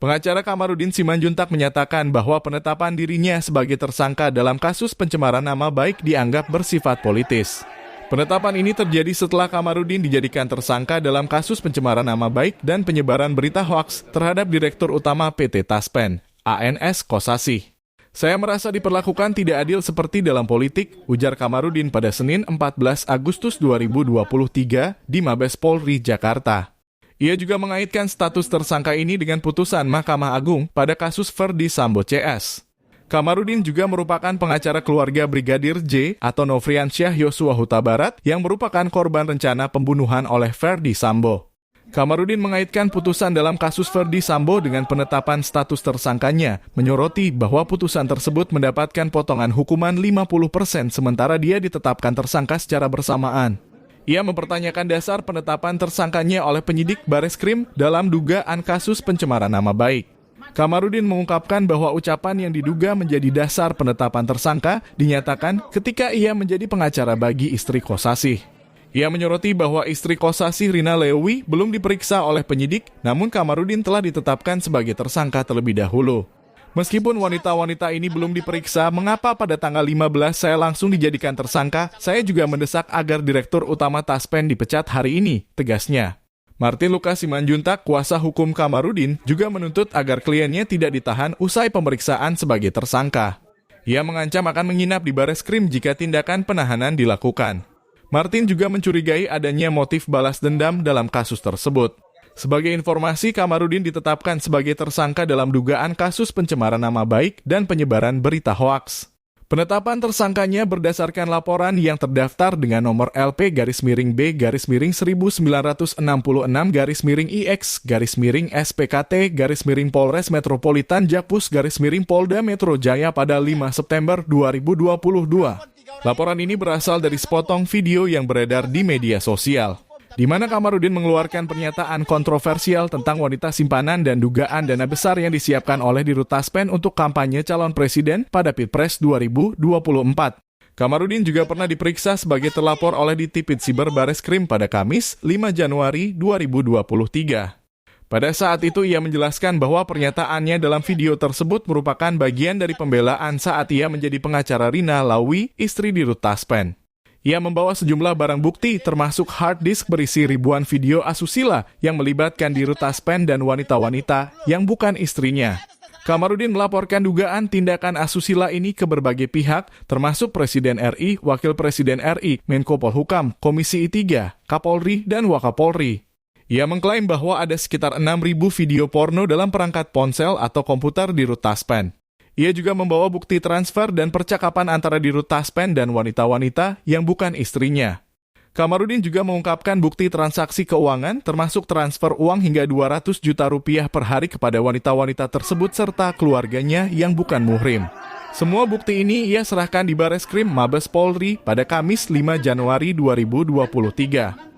Pengacara Kamarudin Simanjuntak menyatakan bahwa penetapan dirinya sebagai tersangka dalam kasus pencemaran nama baik dianggap bersifat politis. Penetapan ini terjadi setelah Kamarudin dijadikan tersangka dalam kasus pencemaran nama baik dan penyebaran berita hoaks terhadap Direktur Utama PT Taspen, ANS Kosasih. Saya merasa diperlakukan tidak adil seperti dalam politik, ujar Kamarudin pada Senin 14 Agustus 2023 di Mabes Polri, Jakarta. Ia juga mengaitkan status tersangka ini dengan putusan Mahkamah Agung pada kasus Ferdi Sambo CS. Kamarudin juga merupakan pengacara keluarga Brigadir J atau Nofriansyah Yosua Huta Barat yang merupakan korban rencana pembunuhan oleh Ferdi Sambo. Kamarudin mengaitkan putusan dalam kasus Ferdi Sambo dengan penetapan status tersangkanya, menyoroti bahwa putusan tersebut mendapatkan potongan hukuman 50% sementara dia ditetapkan tersangka secara bersamaan. Ia mempertanyakan dasar penetapan tersangkanya oleh penyidik Bareskrim dalam dugaan kasus pencemaran nama baik. Kamarudin mengungkapkan bahwa ucapan yang diduga menjadi dasar penetapan tersangka dinyatakan ketika ia menjadi pengacara bagi istri Kosasih. Ia menyoroti bahwa istri Kosasih Rina Lewi belum diperiksa oleh penyidik, namun Kamarudin telah ditetapkan sebagai tersangka terlebih dahulu. Meskipun wanita-wanita ini belum diperiksa, mengapa pada tanggal 15 saya langsung dijadikan tersangka? Saya juga mendesak agar Direktur Utama Taspen dipecat hari ini, tegasnya. Martin Lucas Simanjuntak, kuasa hukum Kamarudin, juga menuntut agar kliennya tidak ditahan usai pemeriksaan sebagai tersangka. Ia mengancam akan menginap di Bareskrim jika tindakan penahanan dilakukan. Martin juga mencurigai adanya motif balas dendam dalam kasus tersebut. Sebagai informasi, Kamarudin ditetapkan sebagai tersangka dalam dugaan kasus pencemaran nama baik dan penyebaran berita hoaks. Penetapan tersangkanya berdasarkan laporan yang terdaftar dengan nomor LP-B-1966-IX-SPKT-Polres Metropolitan Jakpus-Polda Metro Jaya pada 5 September 2022. Laporan ini berasal dari sepotong video yang beredar di media sosial, di mana Kamarudin mengeluarkan pernyataan kontroversial tentang wanita simpanan dan dugaan dana besar yang disiapkan oleh Dirut Taspen untuk kampanye calon presiden pada Pilpres 2024. Kamarudin juga pernah diperiksa sebagai terlapor oleh Ditipid Siber Bareskrim pada Kamis 5 Januari 2023. Pada saat itu ia menjelaskan bahwa pernyataannya dalam video tersebut merupakan bagian dari pembelaan saat ia menjadi pengacara Rina Lewi, istri Dirut Taspen. Ia membawa sejumlah barang bukti termasuk hard disk berisi ribuan video asusila yang melibatkan Dirut Taspen dan wanita-wanita yang bukan istrinya. Kamarudin melaporkan dugaan tindakan asusila ini ke berbagai pihak, termasuk Presiden RI, Wakil Presiden RI, Menko Polhukam, Komisi I3, Kapolri, dan Wakapolri. Ia mengklaim bahwa ada sekitar 6.000 video porno dalam perangkat ponsel atau komputer Dirut Taspen. Ia juga membawa bukti transfer dan percakapan antara Dirut Taspen dan wanita-wanita yang bukan istrinya. Kamarudin juga mengungkapkan bukti transaksi keuangan termasuk transfer uang hingga 200 juta rupiah per hari kepada wanita-wanita tersebut serta keluarganya yang bukan muhrim. Semua bukti ini ia serahkan di Bareskrim Mabes Polri pada Kamis 5 Januari 2023.